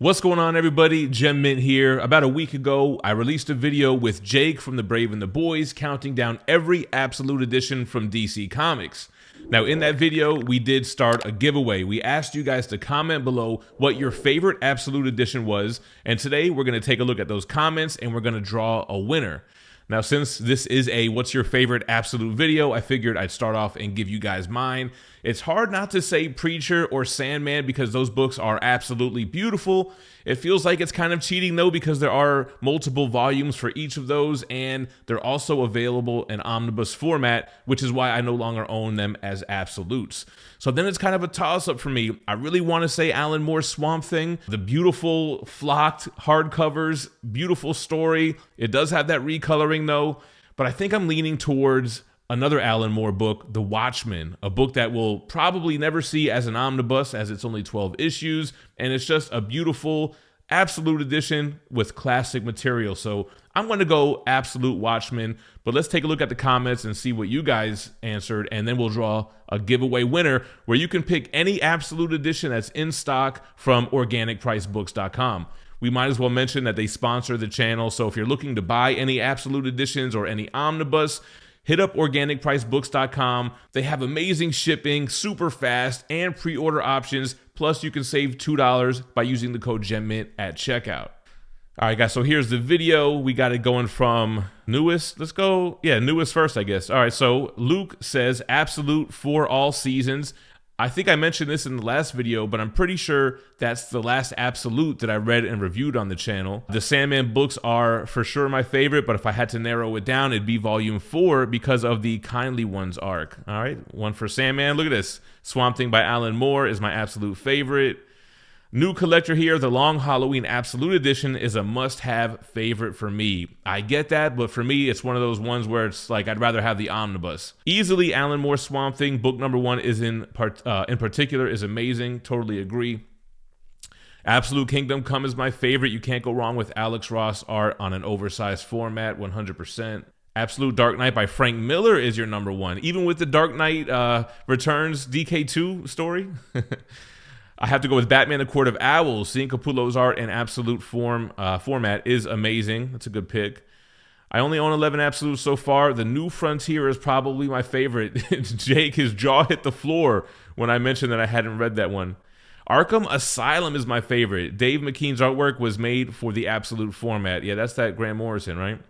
What's going on, everybody? GemMint here. About a week ago, I released a video with Jake from The Brave and the Boys counting down every Absolute Edition from DC Comics. Now, in that video, we did start a giveaway. We asked you guys to comment below what your favorite Absolute Edition was, and today we're going to take a look at those comments and we're going to draw a winner. Now, since this is a what's your favorite Absolute video, I figured I'd start off and give you guys mine. It's hard not to say Preacher or Sandman because those books are absolutely beautiful. It feels like it's kind of cheating though because there are multiple volumes for each of those and they're also available in omnibus format, which is why I no longer own them as absolutes. So then it's kind of a toss-up for me. I really want to say Alan Moore's Swamp Thing. The beautiful flocked hardcovers, beautiful story. It does have that recoloring though, but I think I'm leaning towards another Alan Moore book, The Watchmen, a book that we'll probably never see as an omnibus as it's only 12 issues, and it's just a beautiful Absolute Edition with classic material. So I'm going to go Absolute Watchmen, but let's take a look at the comments and see what you guys answered, and then we'll draw a giveaway winner where you can pick any Absolute Edition that's in stock from organicpricebooks.com. We might as well mention that they sponsor the channel, so if you're looking to buy any Absolute Editions or any omnibus, hit up organicpricebooks.com. They have amazing shipping, super fast, and pre-order options. Plus, you can save $2 by using the code GemMint at checkout. All right, guys, so here's the video. We got it going from newest. Let's go, newest first, I guess. All right, so Luke says, Absolute for all seasons. I think I mentioned this in the last video, but I'm pretty sure that's the last Absolute that I read and reviewed on the channel. The Sandman books are for sure my favorite, but if I had to narrow it down, it'd be volume 4 because of the Kindly Ones arc. All right, one for Sandman. Look at this. Swamp Thing by Alan Moore is my absolute favorite. New collector here, the Long Halloween Absolute Edition is a must-have favorite for me. I get that, but for me, it's one of those ones where it's like I'd rather have the omnibus. Easily, Alan Moore Swamp Thing, book number 1 is in particular is amazing. Totally agree. Absolute Kingdom Come is my favorite. You can't go wrong with Alex Ross art on an oversized format, 100%. Absolute Dark Knight by Frank Miller is your number 1, even with the Dark Knight Returns DK2 story. I have to go with Batman the Court of Owls. Seeing Capullo's art in absolute format is amazing. That's a good pick. I only own 11 absolutes so far. The New Frontier is probably my favorite. Jake, his jaw hit the floor when I mentioned that I hadn't read that one. Arkham Asylum is my favorite. Dave McKean's artwork was made for the absolute format. Yeah, that's that Grant Morrison, right?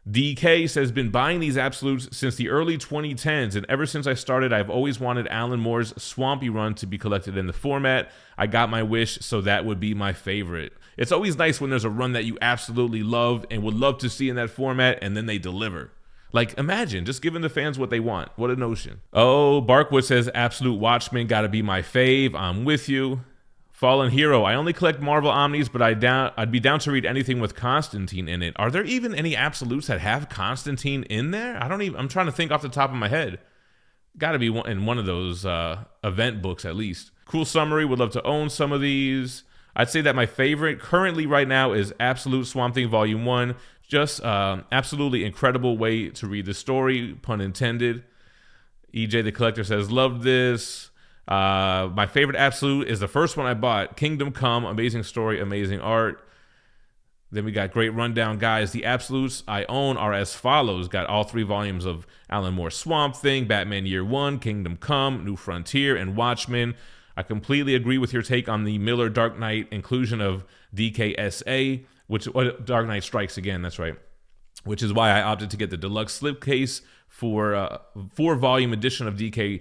DK says, been buying these absolutes since the early 2010s, and ever since I started, I've always wanted Alan Moore's Swampy Run to be collected in the format. I got my wish, so that would be my favorite. It's always nice when there's a run that you absolutely love and would love to see in that format, and then they deliver. Like, imagine, just giving the fans what they want. What a notion. Oh, Barkwood says, Absolute Watchmen gotta be my fave. I'm with you. Fallen Hero. I only collect Marvel Omnis, but I'd be down to read anything with Constantine in it. Are there even any absolutes that have Constantine in there? I'm trying to think off the top of my head. Got to be in one of those event books at least. Cool summary. Would love to own some of these. I'd say that my favorite currently right now is Absolute Swamp Thing Volume 1. Just absolutely incredible way to read the story, pun intended. EJ the Collector says, loved this. My favorite absolute is the first one I bought, Kingdom Come. Amazing story, amazing art. Then we got great rundown, guys. The absolutes I own are as follows. Got all 3 volumes of Alan Moore's Swamp Thing, Batman Year 1, Kingdom Come, New Frontier, and Watchmen. I completely agree with your take on the Miller Dark Knight inclusion of DKSA, Dark Knight Strikes Again, that's right. Which is why I opted to get the deluxe slipcase for 4-volume edition of DK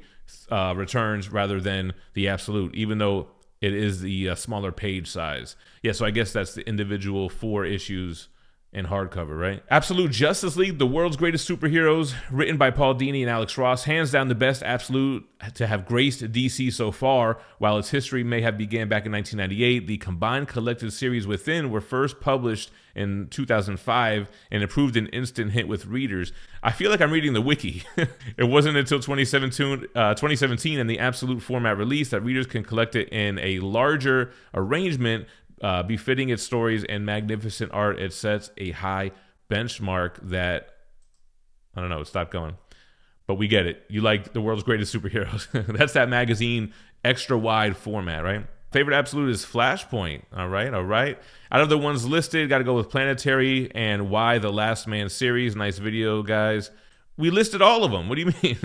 Returns rather than the absolute, even though it is the smaller page size. Yeah, so I guess that's the individual 4 issues in hardcover, right? Absolute Justice League, the world's greatest superheroes, written by Paul Dini and Alex Ross, hands down the best absolute to have graced DC so far. While its history may have began back in 1998, the combined collected series within were first published in 2005 and it proved an instant hit with readers. I feel like I'm reading the wiki. It wasn't until 2017 and the absolute format release that readers can collect it in a larger arrangement befitting its stories and magnificent art. It sets a high benchmark that, I don't know, it stopped going. But we get it. You like the world's greatest superheroes. That's that magazine extra wide format, right? Favorite absolute is Flashpoint. All right, all right. Out of the ones listed, got to go with Planetary and Why the Last Man series. Nice video, guys. We listed all of them. What do you mean?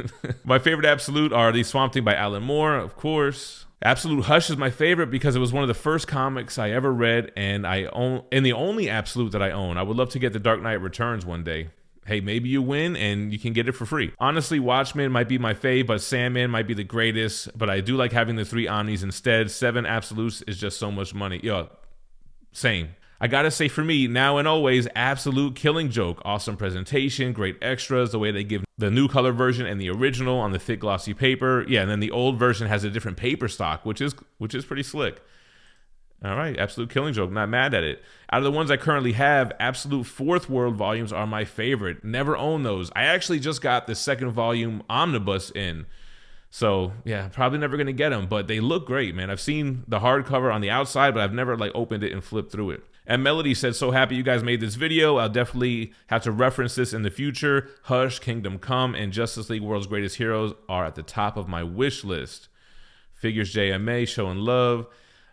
My favorite absolute are The Swamp Thing by Alan Moore, of course. Absolute Hush is my favorite because it was one of the first comics I ever read, and the only absolute that I own. I would love to get The Dark Knight Returns one day. Hey, maybe you win and you can get it for free. Honestly, Watchmen might be my fave, but Sandman might be the greatest. But I do like having the 3 Omnis instead. 7 absolutes is just so much money. Yo, same. I gotta say, for me, now and always, absolute Killing Joke. Awesome presentation, great extras, the way they give the new color version and the original on the thick glossy paper. Yeah, and then the old version has a different paper stock, which is pretty slick. All right, absolute Killing Joke, not mad at it. Out of the ones I currently have, absolute Fourth World volumes are my favorite. Never own those. I actually just got the 2nd volume omnibus in. So yeah, probably never gonna get them, but they look great, man. I've seen the hardcover on the outside, but I've never like opened it and flipped through it. And Melody said, so happy you guys made this video. I'll definitely have to reference this in the future. Hush, Kingdom Come, and Justice League World's Greatest Heroes are at the top of my wish list. Figures JMA, showing love.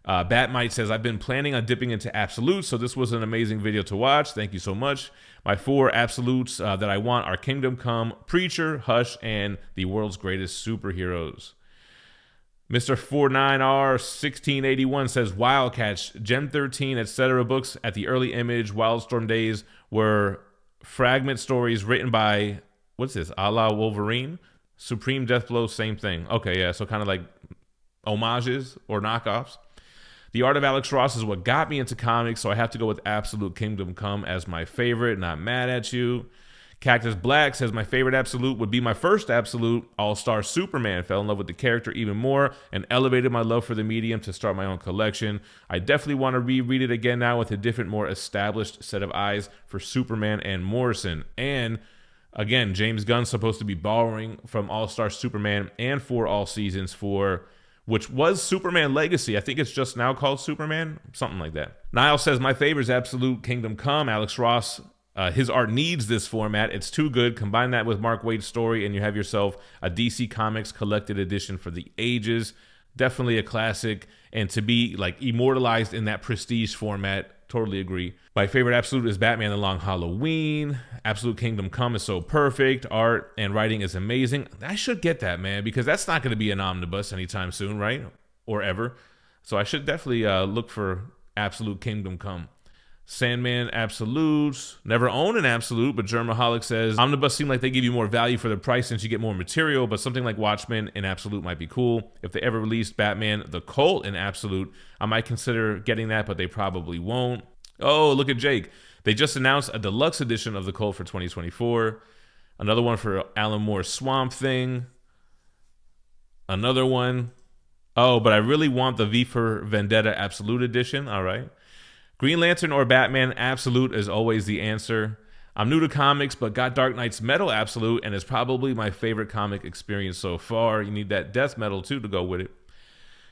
Batmite says, I've been planning on dipping into absolutes, so this was an amazing video to watch. Thank you so much. My 4 absolutes that I want are Kingdom Come, Preacher, Hush, and the World's Greatest Superheroes. Mr. 49R1681 says, Wildcats, Gem 13, etc. books at the early Image, Wildstorm days were fragment stories written by, what's this, a la Wolverine? Supreme Deathblow, same thing. Okay, yeah, so kind of like homages or knockoffs. The Art of Alex Ross is what got me into comics, so I have to go with Absolute Kingdom Come as my favorite. Not mad at you. Cactus Black says, my favorite absolute would be my first absolute, All-Star Superman. Fell in love with the character even more and elevated my love for the medium to start my own collection. I definitely want to reread it again now with a different, more established set of eyes for Superman and Morrison. And again, James Gunn's supposed to be borrowing from All-Star Superman and For All Seasons for, which was Superman Legacy. I think it's just now called Superman, something like that. Niall says, my favorite is Absolute Kingdom Come. Alex Ross, his art needs this format. It's too good. Combine that with Mark Waid's story and you have yourself a DC Comics collected edition for the ages. Definitely a classic, and to be like immortalized in that prestige format, totally agree. My favorite absolute is Batman The Long Halloween. Absolute Kingdom Come is so perfect. Art and writing is amazing. I should get that, man, because that's not going to be an omnibus anytime soon, right? Or ever. So I should definitely look for Absolute Kingdom Come. Sandman absolutes. Never own an absolute, but Germaholic says, omnibus seem like they give you more value for the price since you get more material, but something like Watchmen in absolute might be cool. If they ever released Batman the Cult in absolute, I might consider getting that, but they probably won't. Oh, look at Jake. They just announced a deluxe edition of the Cult for 2024. Another one for Alan Moore's Swamp Thing. Another one. Oh, but I really want the V for Vendetta Absolute Edition. All right. Green Lantern or Batman Absolute is always the answer. I'm new to comics, but got Dark Knight's Metal Absolute, and it's probably my favorite comic experience so far. You need that Death Metal, too, to go with it.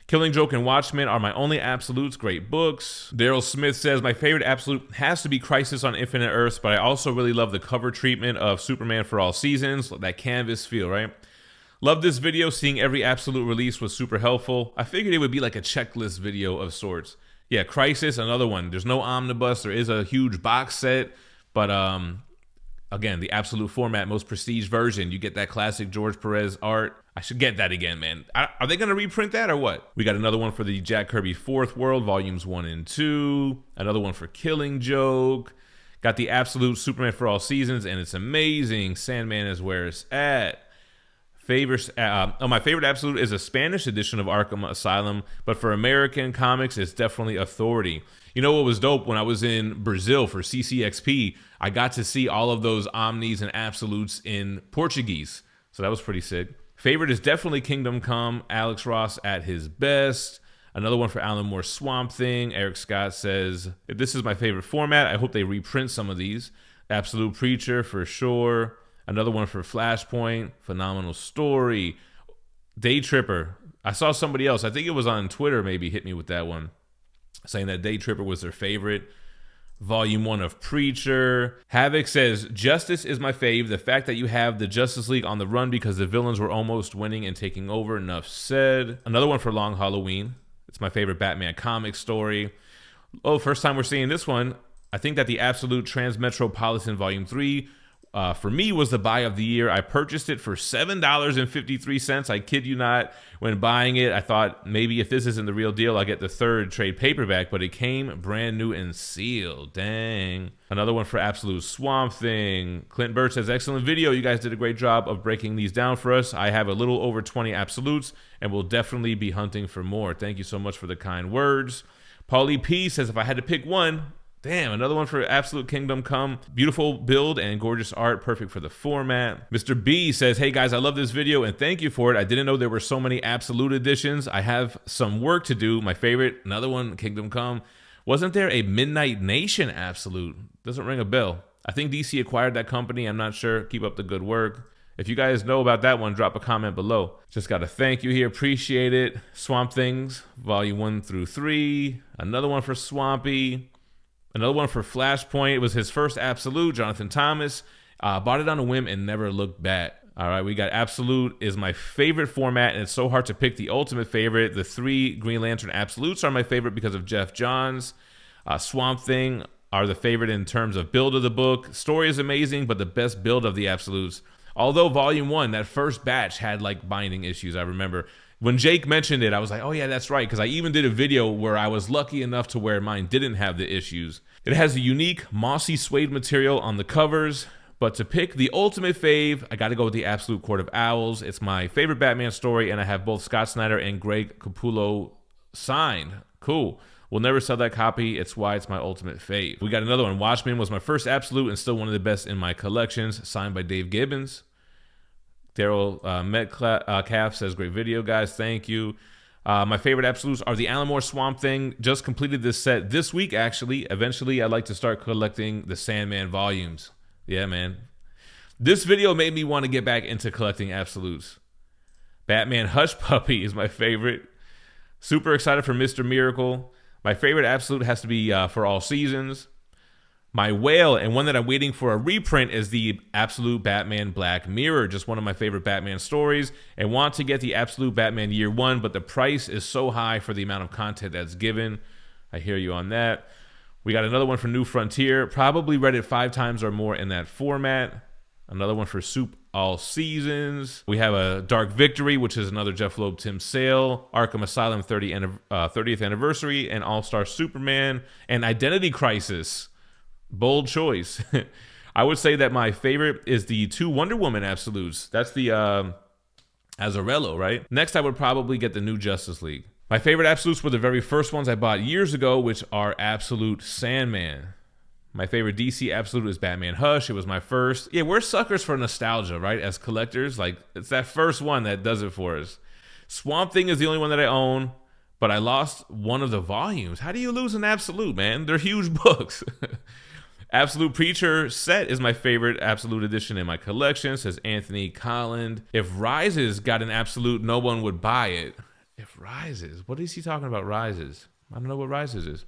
Killing Joke and Watchmen are my only absolutes. Great books. Daryl Smith says, my favorite absolute has to be Crisis on Infinite Earths, but I also really love the cover treatment of Superman for All Seasons. That canvas feel, right? Love this video. Seeing every absolute release was super helpful. I figured it would be like a checklist video of sorts. Yeah, Crisis, another one. There's no omnibus. There is a huge box set, but again, the absolute format, most prestige version. You get that classic George Perez art. I should get that again, man. Are they going to reprint that or what? We got another one for the Jack Kirby Fourth World, Volumes 1 and 2. Another one for Killing Joke. Got the absolute Superman for All Seasons, and it's amazing. Sandman is where it's at. My favorite absolute is a Spanish edition of Arkham Asylum, but for American comics, it's definitely Authority. You know what was dope? When I was in Brazil for CCXP, I got to see all of those omnis and absolutes in Portuguese, so that was pretty sick. Favorite is definitely Kingdom Come, Alex Ross at his best. Another one for Alan Moore's Swamp Thing. Eric Scott says, if this is my favorite format, I hope they reprint some of these. Absolute Preacher for sure. Another one for Flashpoint, phenomenal story. Day Tripper. I saw somebody else, I think it was on Twitter maybe, hit me with that one, saying that Day Tripper was their favorite. Volume 1 of Preacher. Havoc says, Justice is my fave. The fact that you have the Justice League on the run because the villains were almost winning and taking over. Enough said. Another one for Long Halloween. It's my favorite Batman comic story. Oh, first time we're seeing this one. I think that the Absolute Transmetropolitan Volume 3 for me was the buy of the year. I purchased it for $7.53. I kid you not. When buying it, I thought maybe if this isn't the real deal, I'll get the third trade paperback, but it came brand new and sealed. Dang. Another one for Absolute Swamp Thing. Clint Birch says, excellent video. You guys did a great job of breaking these down for us. I have a little over 20 Absolutes and will definitely be hunting for more. Thank you so much for the kind words. Paulie P says, if I had to pick one, damn, another one for Absolute Kingdom Come. Beautiful build and gorgeous art, perfect for the format. Mr. B says, hey guys, I love this video and thank you for it. I didn't know there were so many Absolute editions. I have some work to do. My favorite, another one, Kingdom Come. Wasn't there a Midnight Nation Absolute? Doesn't ring a bell. I think DC acquired that company. I'm not sure. Keep up the good work. If you guys know about that one, drop a comment below. Just got to thank you here. Appreciate it. Swamp Things, Volume 1 through 3. Another one for Swampy. Another one for Flashpoint. It was his first Absolute, Jonathan Thomas. Bought it on a whim and never looked back. All right, we got Absolute is my favorite format, and it's so hard to pick the ultimate favorite. The 3 Green Lantern Absolutes are my favorite because of Jeff Johns. Swamp Thing are the favorite in terms of build of the book. Story is amazing, but the best build of the Absolutes. Although Volume 1, that first batch had like binding issues, I remember. When Jake mentioned it, I was like, oh yeah, that's right, because I even did a video where I was lucky enough to where mine didn't have the issues. It has a unique mossy suede material on the covers, but to pick the ultimate fave, I got to go with the Absolute Court of Owls. It's my favorite Batman story, and I have both Scott Snyder and Greg Capullo signed. Cool. We'll never sell that copy. It's why it's my ultimate fave. We got another one. Watchmen was my first Absolute and still one of the best in my collections, signed by Dave Gibbons. Daryl Metcalf says, great video, guys. Thank you. My favorite Absolutes are the Alan Moore Swamp Thing. Just completed this set this week, actually. Eventually, I'd like to start collecting the Sandman volumes. Yeah, man. This video made me want to get back into collecting Absolutes. Batman Hush Puppy is my favorite. Super excited for Mr. Miracle. My favorite Absolute has to be For All Seasons. My whale, and one that I'm waiting for a reprint, is the Absolute Batman Black Mirror. Just one of my favorite Batman stories, and want to get the Absolute Batman Year 1, but the price is so high for the amount of content that's given. I hear you on that. We got another one for New Frontier. Probably read it 5 times or more in that format. Another one for Soup All Seasons. We have a Dark Victory, which is another Jeff Loeb Tim Sale. Arkham Asylum 30th Anniversary, and All-Star Superman, and Identity Crisis. Bold choice. I would say that my favorite is the 2 Wonder Woman Absolutes. That's the Azzarello, right? Next, I would probably get the new Justice League. My favorite Absolutes were the very first ones I bought years ago, which are Absolute Sandman. My favorite DC Absolute is Batman Hush. It was my first. Yeah, we're suckers for nostalgia, right? As collectors, like, it's that first one that does it for us. Swamp Thing is the only one that I own, but I lost one of the volumes. How do you lose an Absolute, man? They're huge books. Absolute Preacher set is my favorite Absolute edition in my collection, says Anthony Colland. If Rises got an Absolute, no one would buy it. If Rises? What is he talking about, Rises? I don't know what Rises is.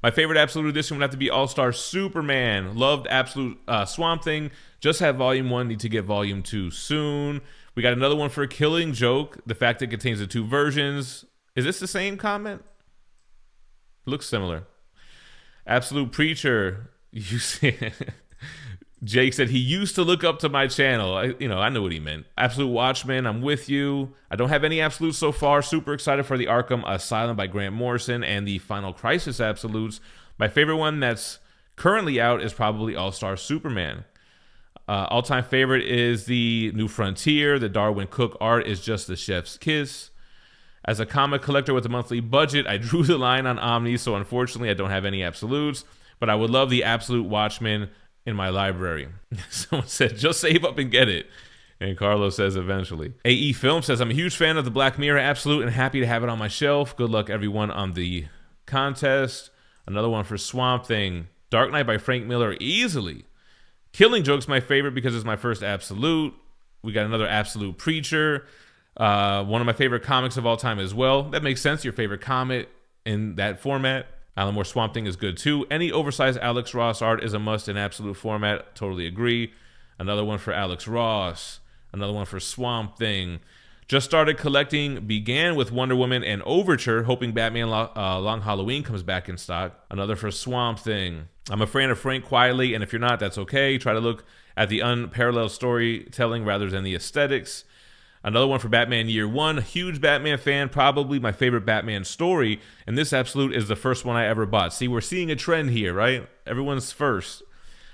My favorite Absolute edition would have to be All-Star Superman. Loved Absolute Swamp Thing. Just have Volume 1. Need to get Volume 2 soon. We got another one for Killing Joke. The fact that it contains the 2 versions. Is this the same comment? Looks similar. Absolute Preacher, you see, Jake said he used to look up to my channel. I know what he meant. Absolute Watchmen, I'm with you. I don't have any Absolutes so far. Super excited for the Arkham Asylum by Grant Morrison and the Final Crisis Absolutes. My favorite one that's currently out is probably All-Star Superman. All-time favorite is the New Frontier. The Darwin Cook art is just the chef's kiss. As a comic collector with a monthly budget, I drew the line on Omni, so unfortunately I don't have any Absolutes, but I would love the Absolute Watchmen in my library. Someone said, just save up and get it. And Carlos says, eventually. AE Film says, I'm a huge fan of the Black Mirror Absolute and happy to have it on my shelf. Good luck, everyone, on the contest. Another one for Swamp Thing. Dark Knight by Frank Miller, easily. Killing Joke's my favorite because it's my first Absolute. We got another Absolute Preacher. One of my favorite comics of all time as well. That makes sense. Your favorite comic in that format. Alan Moore Swamp Thing is good too. Any oversized Alex Ross art is a must in Absolute format. Totally agree. Another one for Alex Ross. Another one for Swamp Thing. Just started collecting, began with Wonder Woman and Overture, hoping Batman Long Halloween comes back in stock. Another for Swamp Thing. I'm a fan of Frank quietly, and if you're not, that's okay. Try to look at the unparalleled storytelling rather than the aesthetics. Another one for Batman Year One. Huge Batman fan, probably my favorite Batman story, and this absolute is the first one I ever bought. See, we're seeing a trend here, right? Everyone's first.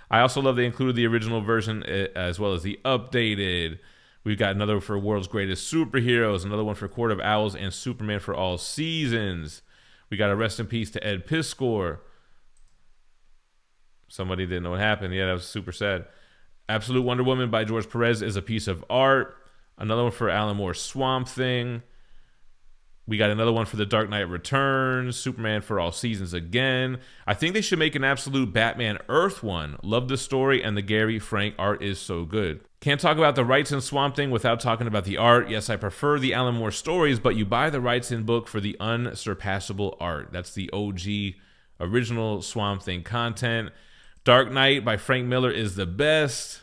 I also love they included the original version as well as the updated. We've got another for World's Greatest Superheroes, another one for Court of Owls and Superman for All Seasons. We got a rest in peace to Ed Piskor. Somebody didn't know what happened. Yeah, that was super sad. Absolute Wonder Woman by George Perez is a piece of art. Another one for Alan Moore's Swamp Thing. We got another one for The Dark Knight Returns. Superman for All Seasons again. I think they should make an absolute Batman Earth one. Love the story, and the Gary Frank art is so good. Can't talk about the rights in Swamp Thing without talking about the art. Yes, I prefer the Alan Moore stories, but you buy the rights in book for the unsurpassable art. That's the OG original Swamp Thing content. Dark Knight by Frank Miller is the best.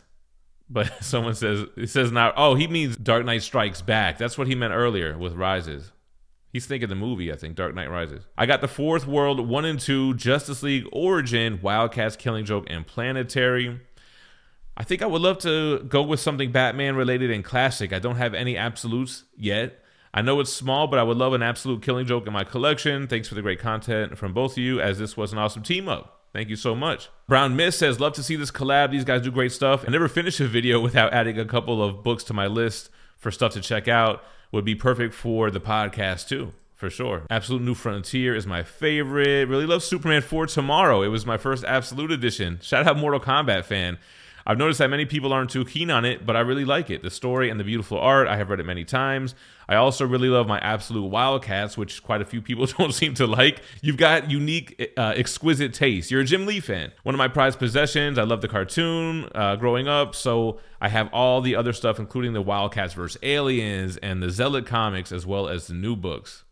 But someone says, it says now, oh, he means Dark Knight Strikes Back. That's what he meant earlier with Rises. He's thinking the movie, I think, Dark Knight Rises. I got the Fourth World 1 and 2, Justice League Origin, Wildcats, Killing Joke, and Planetary. I think I would love to go with something Batman related and classic. I don't have any absolutes yet. I know it's small, but I would love an absolute Killing Joke in my collection. Thanks for the great content from both of you, as this was an awesome team up. Thank you so much. Brown Miss says, love to see this collab. These guys do great stuff. I never finish a video without adding a couple of books to my list for stuff to check out. Would be perfect for the podcast too, for sure. Absolute New Frontier is my favorite. Really love Superman for Tomorrow. It was my first Absolute edition. Shout out Mortal Kombat fan. I've noticed that many people aren't too keen on it, but I really like it. The story and the beautiful art, I have read it many times. I also really love my Absolute Wildcats, which quite a few people don't seem to like. You've got unique, exquisite taste. You're a Jim Lee fan. One of my prized possessions. I love the cartoon growing up, so I have all the other stuff, including the Wildcats vs. Aliens and the Zealot comics, as well as the new books.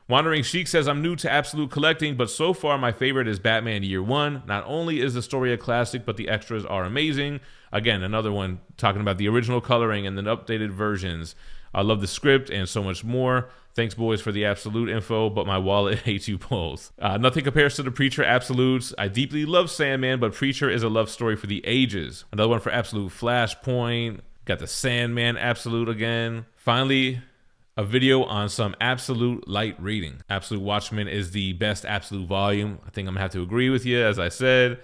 Wandering Sheik says, I'm new to absolute collecting, but so far my favorite is Batman Year One. Not only is the story a classic, but the extras are amazing. Again, another one talking about the original coloring and then updated versions. I love the script and so much more. Thanks, boys, for the absolute info, but my wallet hates you both. Nothing compares to the Preacher absolutes. I deeply love Sandman, but Preacher is a love story for the ages. Another one for absolute Flashpoint. Got the Sandman absolute again. Finally, a video on some absolute light reading. Absolute Watchmen is the best absolute volume. I think I'm gonna have to agree with you, as I said.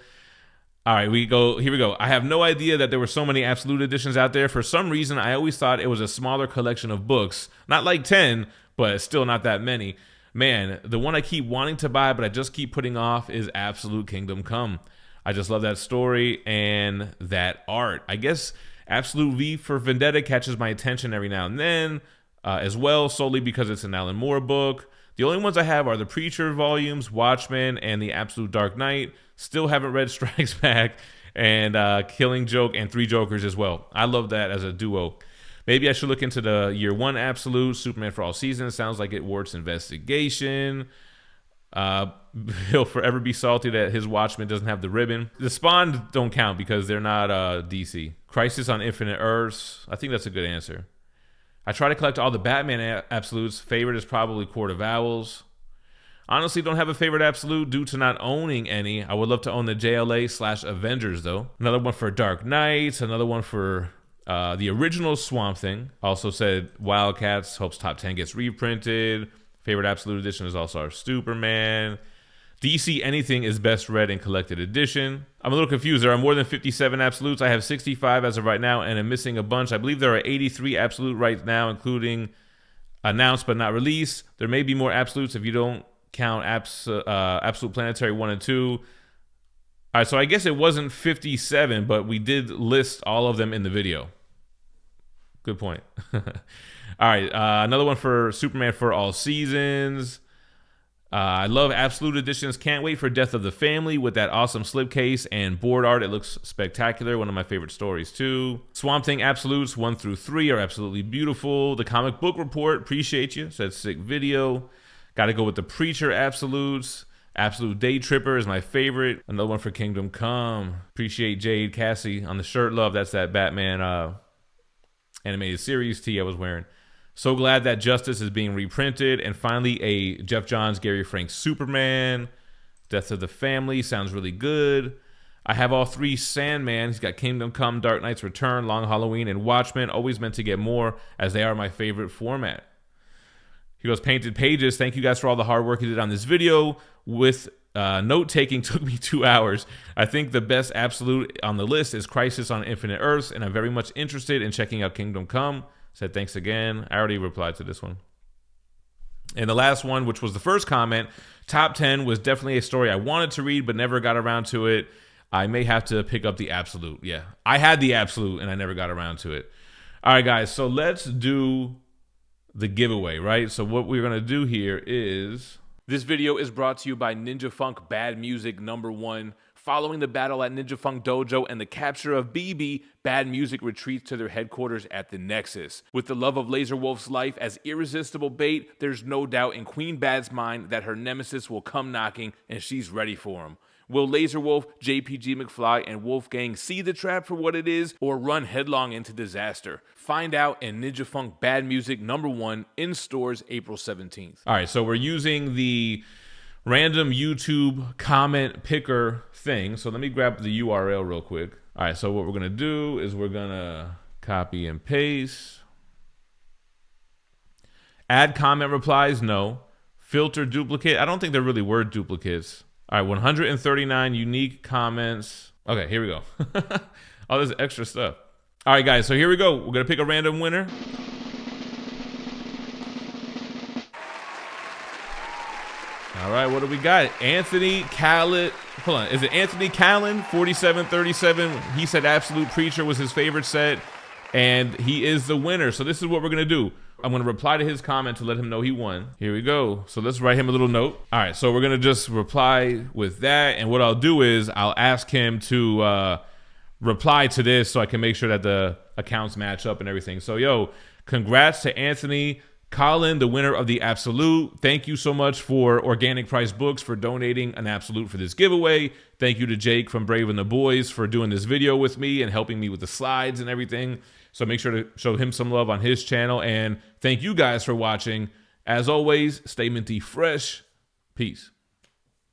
All right, here we go. I have no idea that there were so many absolute editions out there. For some reason, I always thought it was a smaller collection of books. Not like 10, but still not that many. Man, the one I keep wanting to buy, but I just keep putting off is Absolute Kingdom Come. I just love that story and that art. I guess Absolute V for Vendetta catches my attention every now and then. As well, solely because it's an Alan Moore book. The only ones I have are the Preacher volumes, Watchmen, and the Absolute Dark Knight. Still haven't read Strikes Back and Killing Joke and Three Jokers as well. I love that as a duo. Maybe I should look into the Year One Absolute, Superman for All Seasons. Sounds like it warrants investigation. He'll forever be salty that his Watchmen doesn't have the ribbon. The Spawn don't count because they're not DC. Crisis on Infinite Earths. I think that's a good answer. I try to collect all the Batman absolutes. Favorite is probably Court of Owls. Honestly, don't have a favorite absolute due to not owning any. I would love to own the JLA/Avengers though. Another one for Dark Knights. Another one for the original Swamp Thing. Also said Wildcats. Hopes top 10 gets reprinted. Favorite absolute edition is also our Superman. DC Anything is best read and collected edition. I'm a little confused. There are more than 57 absolutes. I have 65 as of right now, and I'm missing a bunch. I believe there are 83 absolute right now, including announced but not released. There may be more absolutes if you don't count Absolute Planetary 1 and 2. All right, so I guess it wasn't 57, but we did list all of them in the video. Good point. All right, another one for Superman for All Seasons. I love absolute editions. Can't wait for Death of the Family with that awesome slipcase and board art. It looks spectacular. One of my favorite stories too. Swamp Thing absolutes 1 through 3 are absolutely beautiful. The Comic Book Report, appreciate you. Said sick video. Got to go with the Preacher absolutes. Absolute Day Tripper is my favorite. Another one for Kingdom Come. Appreciate Jade Cassie on the shirt. Love, that's that Batman animated series tee I was wearing. So glad that Justice is being reprinted. And finally, a Jeff Johns, Gary Frank Superman. Death of the Family sounds really good. I have all 3 Sandman. He's got Kingdom Come, Dark Knight's Return, Long Halloween, and Watchmen. Always meant to get more, as they are my favorite format. He goes, Painted Pages. Thank you guys for all the hard work you did on this video. With note-taking took me 2 hours. I think the best absolute on the list is Crisis on Infinite Earths, and I'm very much interested in checking out Kingdom Come. Said thanks again. I already replied to this one. And the last one, which was the first comment, Top 10 was definitely a story I wanted to read but never got around to it. I may have to pick up the Absolute. Yeah, I had the Absolute and I never got around to it. All right, guys, so let's do the giveaway, right? So what we're going to do here is... This video is brought to you by Ninja Funk Bad Music #1. Following the battle at Ninja Funk Dojo and the capture of BB, Bad Music retreats to their headquarters at the Nexus. With the love of Laser Wolf's life as irresistible bait, there's no doubt in Queen Bad's mind that her nemesis will come knocking and she's ready for him. Will Laser Wolf, JPG McFly, and Wolfgang see the trap for what it is or run headlong into disaster? Find out in Ninja Funk Bad Music #1 in stores April 17th. All right, so we're using the random YouTube comment picker thing. So let me grab the URL real quick. All right, so what we're going to do is we're going to copy and paste. Add comment replies, no. Filter duplicate. I don't think there really were duplicates. All right, 139 unique comments. Okay, here we go. All this extra stuff. All right, guys, so here we go. We're going to pick a random winner. All right, what do we got? Anthony Callet. Hold on, is it Anthony Callan, 4737? He said Absolute Preacher was his favorite set, and he is the winner. So this is what we're going to do. I'm going to reply to his comment to let him know he won. Here we go. So let's write him a little note. All right, so we're going to just reply with that, and what I'll do is I'll ask him to reply to this so I can make sure that the accounts match up and everything. So, yo, congrats to Anthony Colin, the winner of the Absolute. Thank you so much for Organic Price Books for donating an Absolute for this giveaway. Thank you to Jake from Brave and the Boys for doing this video with me and helping me with the slides and everything. So make sure to show him some love on his channel. And thank you guys for watching. As always, stay minty fresh. Peace.